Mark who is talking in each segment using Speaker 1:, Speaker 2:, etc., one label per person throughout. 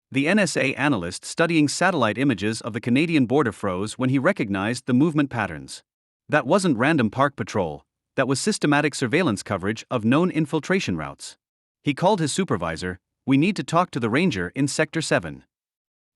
Speaker 1: The NSA analyst studying satellite images of the Canadian border froze when he recognized the movement patterns. That wasn't random park patrol, that was systematic surveillance coverage of known infiltration routes. He called his supervisor. "We need to talk to the ranger in Sector 7.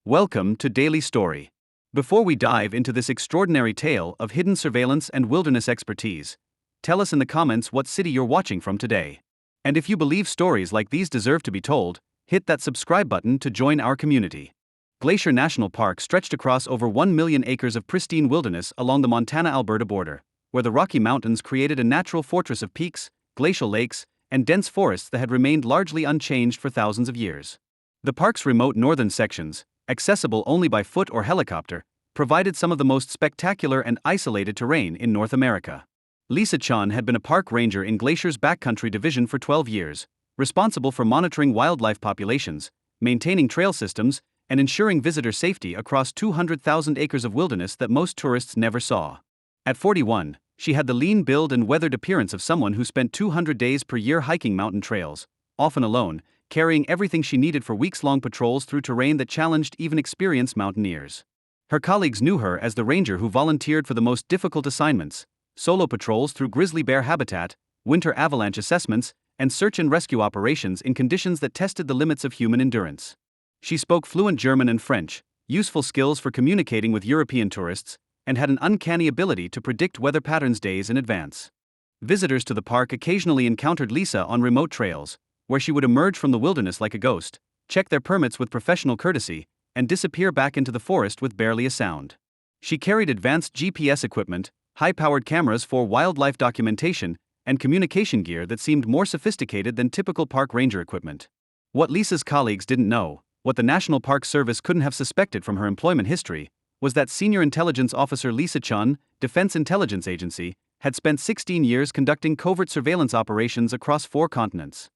Speaker 1: Welcome to Daily Story. Before we dive into this extraordinary tale of hidden surveillance and wilderness expertise, tell us in the comments what city you're watching from today. And if you believe stories like these deserve to be told, hit that subscribe button to join our community. Glacier National Park stretched across over 1 million acres of pristine wilderness along the Montana-Alberta border, where the Rocky Mountains created a natural fortress of peaks, glacial lakes, and dense forests that had remained largely unchanged for thousands of years. The park's remote northern sections, accessible only by foot or helicopter, provided some of the most spectacular and isolated terrain in North America. Lisa Chen had been a park ranger in Glacier's backcountry division for 12 years, responsible for monitoring wildlife populations, maintaining trail systems, and ensuring visitor safety across 200,000 acres of wilderness that most tourists never saw. At 41, she had the lean build and weathered appearance of someone who spent 200 days per year hiking mountain trails, often alone, carrying everything she needed for weeks-long patrols through terrain that challenged even experienced mountaineers. Her colleagues knew her as the ranger who volunteered for the most difficult assignments: solo patrols through grizzly bear habitat, winter avalanche assessments, and search and rescue operations in conditions that tested the limits of human endurance. She spoke fluent German and French, useful skills for communicating with European tourists, and had an uncanny ability to predict weather patterns days in advance. Visitors to the park occasionally encountered Lisa on remote trails, where she would emerge from the wilderness like a ghost, check their permits with professional courtesy, and disappear back into the forest with barely a sound. She carried advanced GPS equipment, high-powered cameras for wildlife documentation, and communication gear that seemed more sophisticated than typical park ranger equipment. What Lisa's colleagues didn't know, what the National Park Service couldn't have suspected from her employment history, was that Senior Intelligence Officer Lisa Chen, Defense Intelligence Agency, had spent 16 years conducting covert surveillance operations across 4 continents.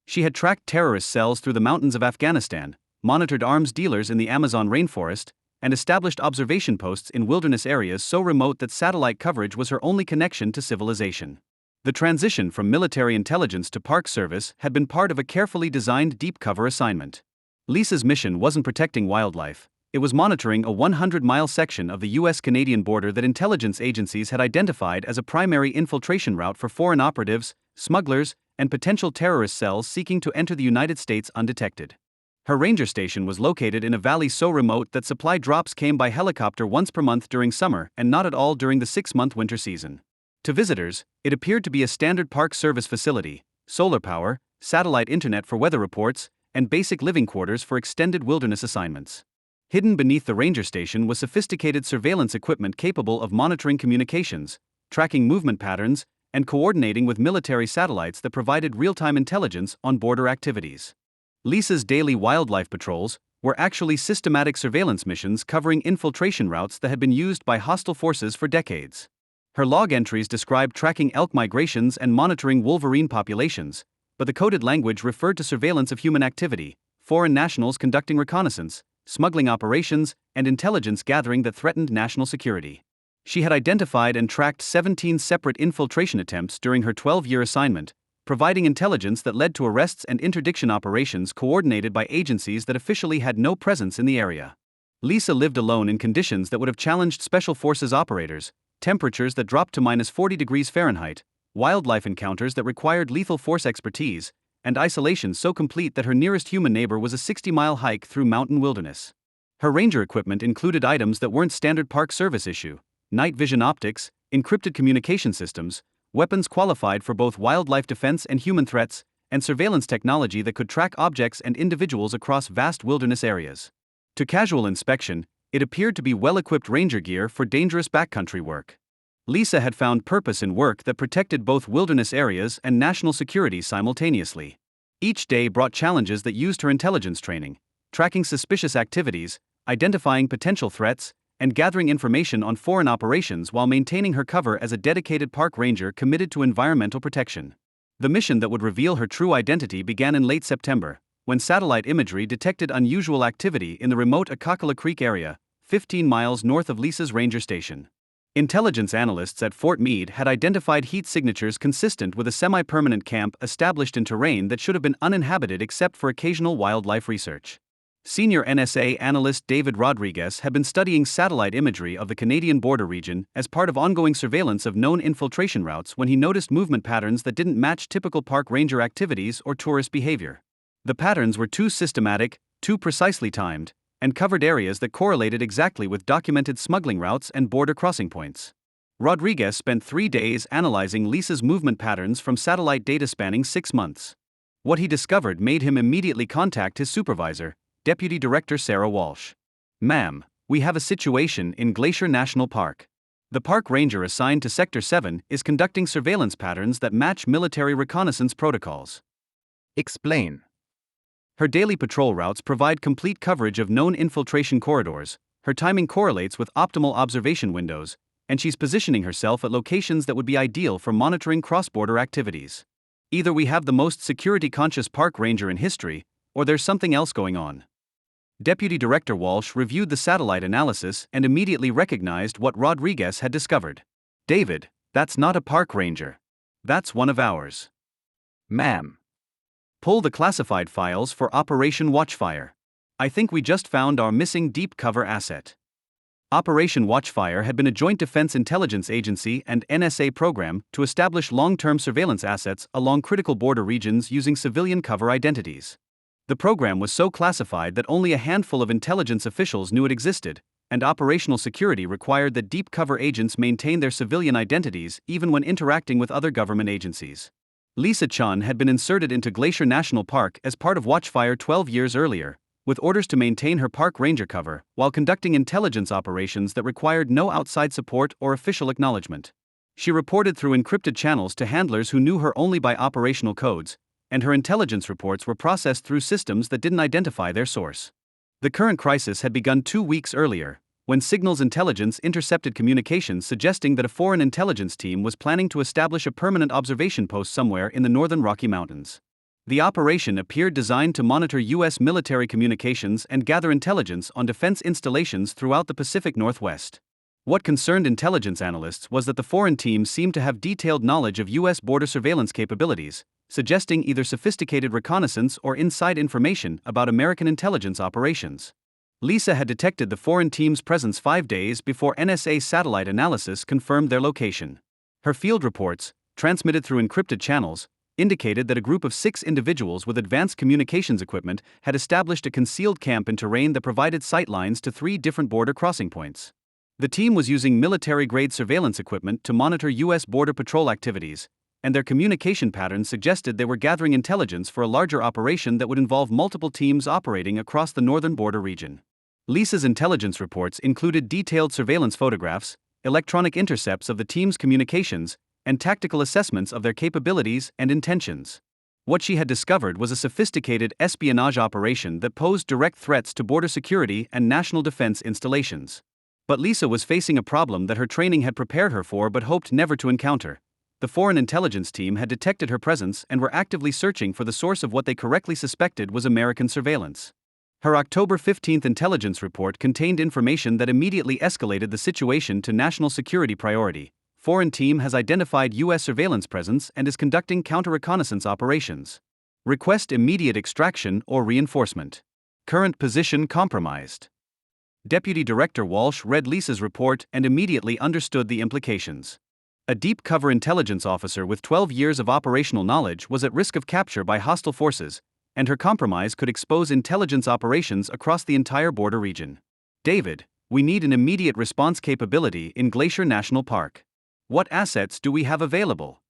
Speaker 1: She had tracked terrorist cells through the mountains of Afghanistan, monitored arms dealers in the Amazon rainforest, and established observation posts in wilderness areas so remote that satellite coverage was her only connection to civilization. The transition from military intelligence to park service had been part of a carefully designed deep cover assignment. Lisa's mission wasn't protecting wildlife, it was monitoring a 100-mile section of the US-Canadian border that intelligence agencies had identified as a primary infiltration route for foreign operatives, smugglers, and potential terrorist cells seeking to enter the United States undetected. Her ranger station was located in a valley so remote that supply drops came by helicopter once per month during summer and not at all during the 6-month winter season. To visitors, it appeared to be a standard park service facility: solar power, satellite internet for weather reports, and basic living quarters for extended wilderness assignments. Hidden beneath the ranger station was sophisticated surveillance equipment capable of monitoring communications, tracking movement patterns, and coordinating with military satellites that provided real-time intelligence on border activities. Lisa's daily wildlife patrols were actually systematic surveillance missions covering infiltration routes that had been used by hostile forces for decades. Her log entries described tracking elk migrations and monitoring wolverine populations, but the coded language referred to surveillance of human activity, foreign nationals conducting reconnaissance, smuggling operations, and intelligence gathering that threatened national security. She had identified and tracked 17 separate infiltration attempts during her 12-year assignment, providing intelligence that led to arrests and interdiction operations coordinated by agencies that officially had no presence in the area. Lisa lived alone in conditions that would have challenged Special Forces operators: temperatures that dropped to -40 degrees Fahrenheit, wildlife encounters that required lethal force expertise, and isolation so complete that her nearest human neighbor was a 60-mile hike through mountain wilderness. Her ranger equipment included items that weren't standard park service issue: night vision optics, encrypted communication systems, weapons qualified for both wildlife defense and human threats, and surveillance technology that could track objects and individuals across vast wilderness areas. To casual inspection, it appeared to be well-equipped ranger gear for dangerous backcountry work. Lisa had found purpose in work that protected both wilderness areas and national security simultaneously. Each day brought challenges that used her intelligence training: tracking suspicious activities, identifying potential threats, and gathering information on foreign operations while maintaining her cover as a dedicated park ranger committed to environmental protection. The mission that would reveal her true identity began in late September, when satellite imagery detected unusual activity in the remote Akakala Creek area, 15 miles north of Lisa's ranger station. Intelligence analysts at Fort Meade had identified heat signatures consistent with a semi-permanent camp established in terrain that should have been uninhabited except for occasional wildlife research. Senior NSA analyst David Rodriguez had been studying satellite imagery of the Canadian border region as part of ongoing surveillance of known infiltration routes when he noticed movement patterns that didn't match typical park ranger activities or tourist behavior. The patterns were too systematic, too precisely timed, and covered areas that correlated exactly with documented smuggling routes and border crossing points. Rodriguez spent 3 days analyzing Lisa's movement patterns from satellite data spanning 6 months. What he discovered made him immediately contact his supervisor, Deputy Director Sarah Walsh. "Ma'am, we have a situation in Glacier National Park. The park ranger assigned to Sector 7 is conducting surveillance patterns that match military reconnaissance protocols."
Speaker 2: Explain.
Speaker 1: Her daily patrol routes provide complete coverage of known infiltration corridors, her timing correlates with optimal observation windows, and she's positioning herself at locations that would be ideal for monitoring cross-border activities. Either we have the most security-conscious park ranger in history, or there's something else going on. Deputy Director Walsh reviewed the satellite analysis and immediately recognized what Rodriguez had discovered. "David, that's not a park ranger. That's one of ours."
Speaker 2: "Ma'am."
Speaker 1: "Pull the classified files for Operation Watchfire. I think we just found our missing deep cover asset." Operation Watchfire had been a Joint Defense Intelligence Agency and NSA program to establish long-term surveillance assets along critical border regions using civilian cover identities. The program was so classified that only a handful of intelligence officials knew it existed, and operational security required that deep cover agents maintain their civilian identities even when interacting with other government agencies. Lisa Chen had been inserted into Glacier National Park as part of Watchfire 12 years earlier, with orders to maintain her park ranger cover while conducting intelligence operations that required no outside support or official acknowledgement. She reported through encrypted channels to handlers who knew her only by operational codes, and her intelligence reports were processed through systems that didn't identify their source. The current crisis had begun 2 weeks earlier, when Signals Intelligence intercepted communications suggesting that a foreign intelligence team was planning to establish a permanent observation post somewhere in the northern Rocky Mountains. The operation appeared designed to monitor U.S. military communications and gather intelligence on defense installations throughout the Pacific Northwest. What concerned intelligence analysts was that the foreign team seemed to have detailed knowledge of U.S. border surveillance capabilities, suggesting either sophisticated reconnaissance or inside information about American intelligence operations. Lisa had detected the foreign team's presence 5 days before NSA satellite analysis confirmed their location. Her field reports, transmitted through encrypted channels, indicated that a group of 6 individuals with advanced communications equipment had established a concealed camp in terrain that provided sightlines to 3 different border crossing points. The team was using military-grade surveillance equipment to monitor U.S. border patrol activities, and their communication patterns suggested they were gathering intelligence for a larger operation that would involve multiple teams operating across the northern border region. Lisa's intelligence reports included detailed surveillance photographs, electronic intercepts of the team's communications, and tactical assessments of their capabilities and intentions. What she had discovered was a sophisticated espionage operation that posed direct threats to border security and national defense installations. But Lisa was facing a problem that her training had prepared her for but hoped never to encounter. The foreign intelligence team had detected her presence and were actively searching for the source of what they correctly suspected was American surveillance. Her October 15 intelligence report contained information that immediately escalated the situation to national security priority. Foreign team has identified U.S. surveillance presence and is conducting counter-reconnaissance operations. Request immediate extraction or reinforcement. Current position compromised. Deputy Director Walsh read Lisa's report and immediately understood the implications. A deep cover intelligence officer with 12 years of operational knowledge was at risk of capture by hostile forces, and her compromise could expose intelligence operations across the entire border region. "David, we need an immediate response capability in Glacier National Park. What assets do we have available?"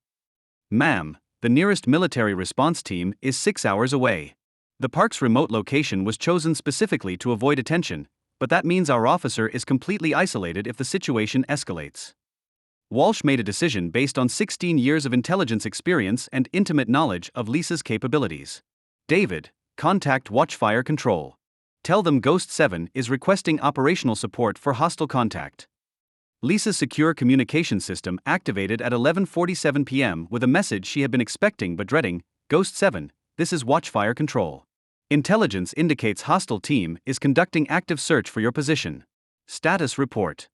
Speaker 1: "Ma'am, the nearest military response team is 6 hours away. The park's remote location was chosen specifically to avoid attention, but that means our officer is completely isolated if the situation escalates." Walsh made a decision based on 16 years of intelligence experience and intimate knowledge of Lisa's capabilities. "David, contact Watchfire Control. Tell them Ghost 7 is requesting operational support for hostile contact." Lisa's secure communication system activated at 11:47 p.m. with a message she had been expecting but dreading. "Ghost 7, this is Watchfire Control. Intelligence indicates hostile team is conducting active search for your position. Status report."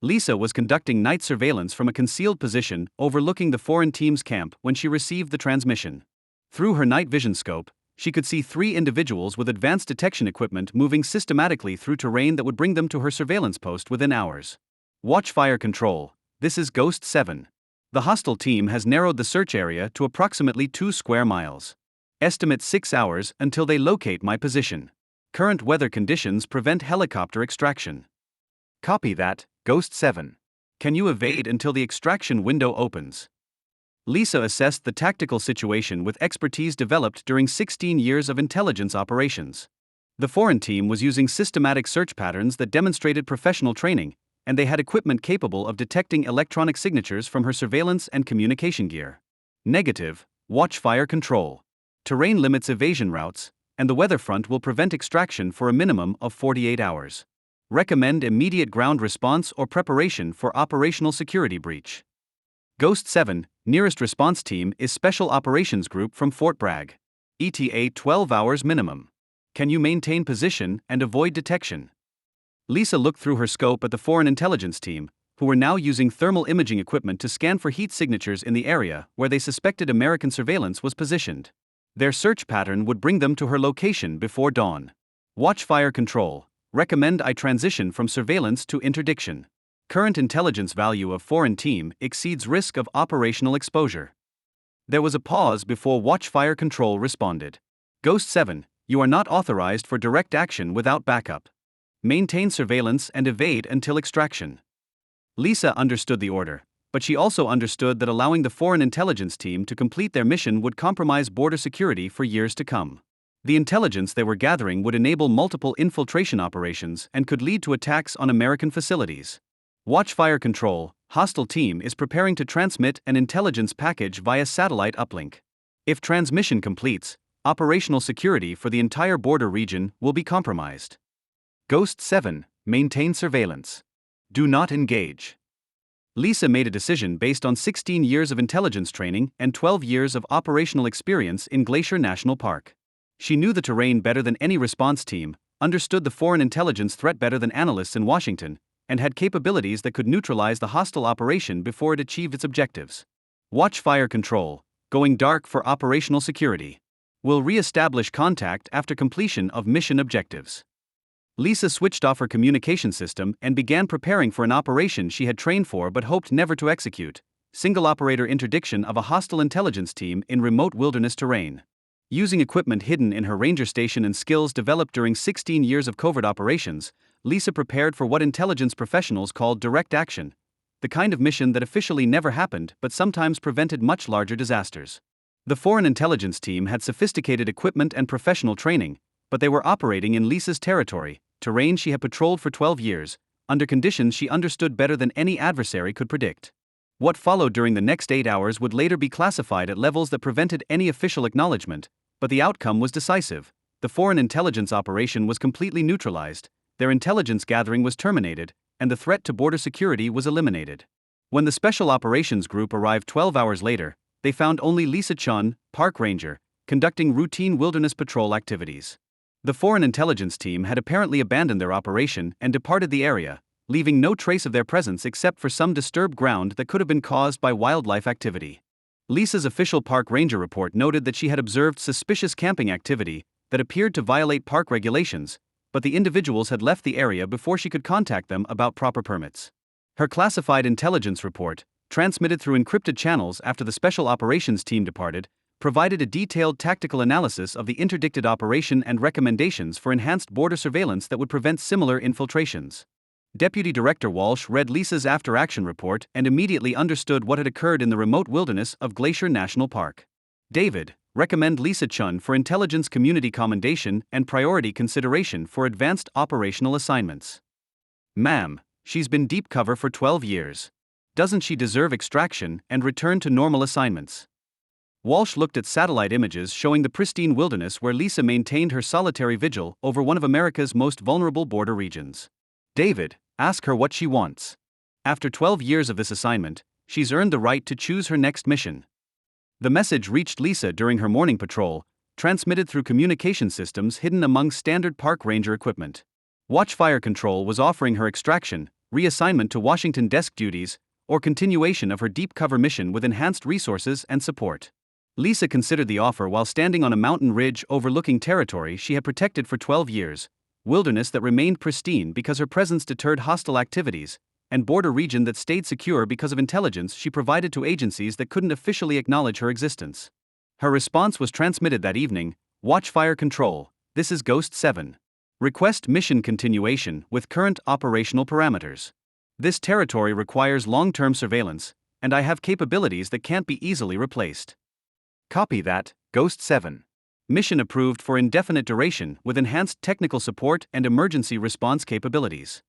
Speaker 1: Lisa was conducting night surveillance from a concealed position overlooking the foreign team's camp when she received the transmission. Through her night vision scope, She could see 3 individuals with advanced detection equipment moving systematically through terrain that would bring them to her surveillance post within hours. Watch fire control. This is Ghost 7. The hostile team has narrowed the search area to approximately 2 square miles. Estimate 6 hours until they locate my position. Current weather conditions prevent helicopter extraction.
Speaker 2: Copy that, Ghost 7.
Speaker 1: Can you evade until the extraction window opens? Lisa assessed the tactical situation with expertise developed during 16 years of intelligence operations. The foreign team was using systematic search patterns that demonstrated professional training, and they had equipment capable of detecting electronic signatures from her surveillance and communication gear. Negative, watch fire control. Terrain limits evasion routes, and the weather front will prevent extraction for a minimum of 48 hours. Recommend immediate ground response or preparation for operational security breach. Ghost 7, nearest response team is Special Operations Group from Fort Bragg. ETA 12 hours minimum. Can you maintain position and avoid detection? Lisa looked through her scope at the foreign intelligence team, who were now using thermal imaging equipment to scan for heat signatures in the area where they suspected American surveillance was positioned. Their search pattern would bring them to her location before dawn. Watch fire control. Recommend I transition from surveillance to interdiction. Current intelligence value of foreign team exceeds risk of operational exposure. There was a pause before watch fire control responded. Ghost 7, you are not authorized for direct action without backup. Maintain surveillance and evade until extraction. Lisa understood the order, but she also understood that allowing the foreign intelligence team to complete their mission would compromise border security for years to come. The intelligence they were gathering would enable multiple infiltration operations and could lead to attacks on American facilities. Watch fire control. Hostile team is preparing to transmit an intelligence package via satellite uplink. If transmission completes, operational security for the entire border region will be compromised. Ghost 7, maintain surveillance. Do not engage. Lisa made a decision based on 16 years of intelligence training and 12 years of operational experience in Glacier National Park. She knew the terrain better than any response team, understood the foreign intelligence threat better than analysts in Washington, and had capabilities that could neutralize the hostile operation before it achieved its objectives. Watch fire control. Going dark for operational security. Will re-establish contact after completion of mission objectives. Lisa switched off her communication system and began preparing for an operation she had trained for but hoped never to execute: single-operator interdiction of a hostile intelligence team in remote wilderness terrain. Using equipment hidden in her ranger station and skills developed during 16 years of covert operations, Lisa prepared for what intelligence professionals called direct action, the kind of mission that officially never happened but sometimes prevented much larger disasters. The foreign intelligence team had sophisticated equipment and professional training, but they were operating in Lisa's territory, terrain she had patrolled for 12 years, under conditions she understood better than any adversary could predict. What followed during the next 8 hours would later be classified at levels that prevented any official acknowledgement, but the outcome was decisive. The foreign intelligence operation was completely neutralized, their intelligence gathering was terminated, and the threat to border security was eliminated. When the Special Operations Group arrived 12 hours later, they found only Lisa Chen, park ranger, conducting routine wilderness patrol activities. The foreign intelligence team had apparently abandoned their operation and departed the area, leaving no trace of their presence except for some disturbed ground that could have been caused by wildlife activity. Lisa's official park ranger report noted that she had observed suspicious camping activity that appeared to violate park regulations, but the individuals had left the area before she could contact them about proper permits. Her classified intelligence report, transmitted through encrypted channels after the Special Operations team departed, provided a detailed tactical analysis of the interdicted operation and recommendations for enhanced border surveillance that would prevent similar infiltrations. Deputy Director Walsh read Lisa's after-action report and immediately understood what had occurred in the remote wilderness of Glacier National Park. David, recommend Lisa Chen for intelligence community commendation and priority consideration for advanced operational assignments. Ma'am, she's been deep cover for 12 years. Doesn't she deserve extraction and return to normal assignments? Walsh looked at satellite images showing the pristine wilderness where Lisa maintained her solitary vigil over one of America's most vulnerable border regions. David, ask her what she wants. After 12 years of this assignment, she's earned the right to choose her next mission. The message reached Lisa during her morning patrol, transmitted through communication systems hidden among standard park ranger equipment. Watch fire control was offering her extraction, reassignment to Washington desk duties, or continuation of her deep cover mission with enhanced resources and support. Lisa considered the offer while standing on a mountain ridge overlooking territory she had protected for 12 years, wilderness that remained pristine because her presence deterred hostile activities, and border region that stayed secure because of intelligence she provided to agencies that couldn't officially acknowledge her existence. Her response was transmitted that evening: "Watch fire control, this is Ghost 7. Request mission continuation with current operational parameters. This territory requires long-term surveillance, and I have capabilities that can't be easily replaced."
Speaker 2: Copy that, Ghost 7.
Speaker 1: Mission approved for indefinite duration with enhanced technical support and emergency response capabilities.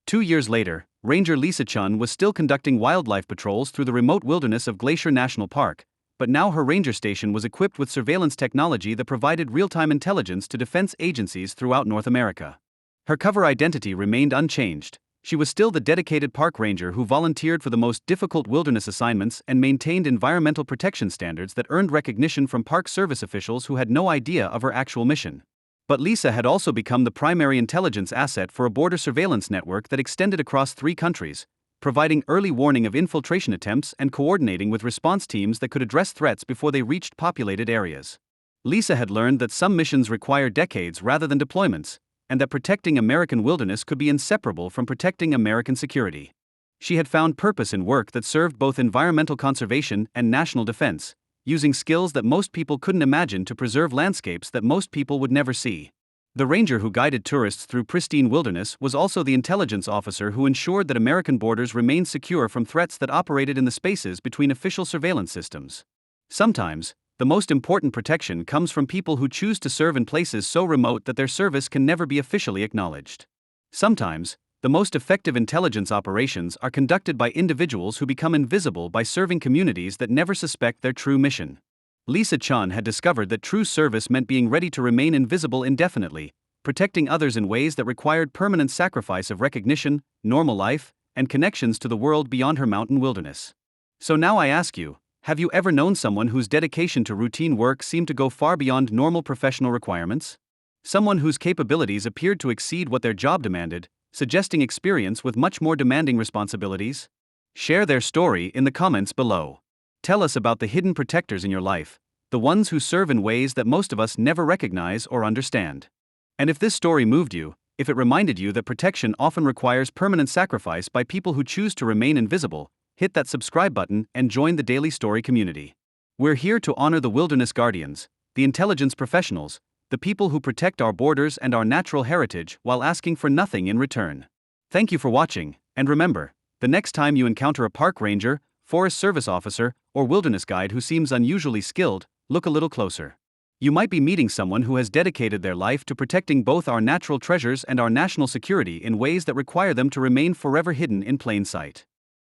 Speaker 1: 2 years later, Ranger Lisa Chen was still conducting wildlife patrols through the remote wilderness of Glacier National Park, but now her ranger station was equipped with surveillance technology that provided real-time intelligence to defense agencies throughout North America. Her cover identity remained unchanged. She was still the dedicated park ranger who volunteered for the most difficult wilderness assignments and maintained environmental protection standards that earned recognition from Park Service officials who had no idea of her actual mission. But Lisa had also become the primary intelligence asset for a border surveillance network that extended across 3 countries, providing early warning of infiltration attempts and coordinating with response teams that could address threats before they reached populated areas. Lisa had learned that some missions require decades rather than deployments, and that protecting American wilderness could be inseparable from protecting American security. She had found purpose in work that served both environmental conservation and national defense, using skills that most people couldn't imagine to preserve landscapes that most people would never see. The ranger who guided tourists through pristine wilderness was also the intelligence officer who ensured that American borders remained secure from threats that operated in the spaces between official surveillance systems. Sometimes, the most important protection comes from people who choose to serve in places so remote that their service can never be officially acknowledged. Sometimes, the most effective intelligence operations are conducted by individuals who become invisible by serving communities that never suspect their true mission. Lisa Chen had discovered that true service meant being ready to remain invisible indefinitely, protecting others in ways that required permanent sacrifice of recognition, normal life, and connections to the world beyond her mountain wilderness. So now I ask you, have you ever known someone whose dedication to routine work seemed to go far beyond normal professional requirements? Someone whose capabilities appeared to exceed what their job demanded, suggesting experience with much more demanding responsibilities? Share their story in the comments below. Tell us about the hidden protectors in your life, the ones who serve in ways that most of us never recognize or understand. And if this story moved you, if it reminded you that protection often requires permanent sacrifice by people who choose to remain invisible, hit that subscribe button and join the Daily Story community. We're here to honor the wilderness guardians, the intelligence professionals, the people who protect our borders and our natural heritage while asking for nothing in return. Thank you for watching, and remember, the next time you encounter a park ranger, forest service officer, or wilderness guide who seems unusually skilled, look a little closer. You might be meeting someone who has dedicated their life to protecting both our natural treasures and our national security in ways that require them to remain forever hidden in plain sight.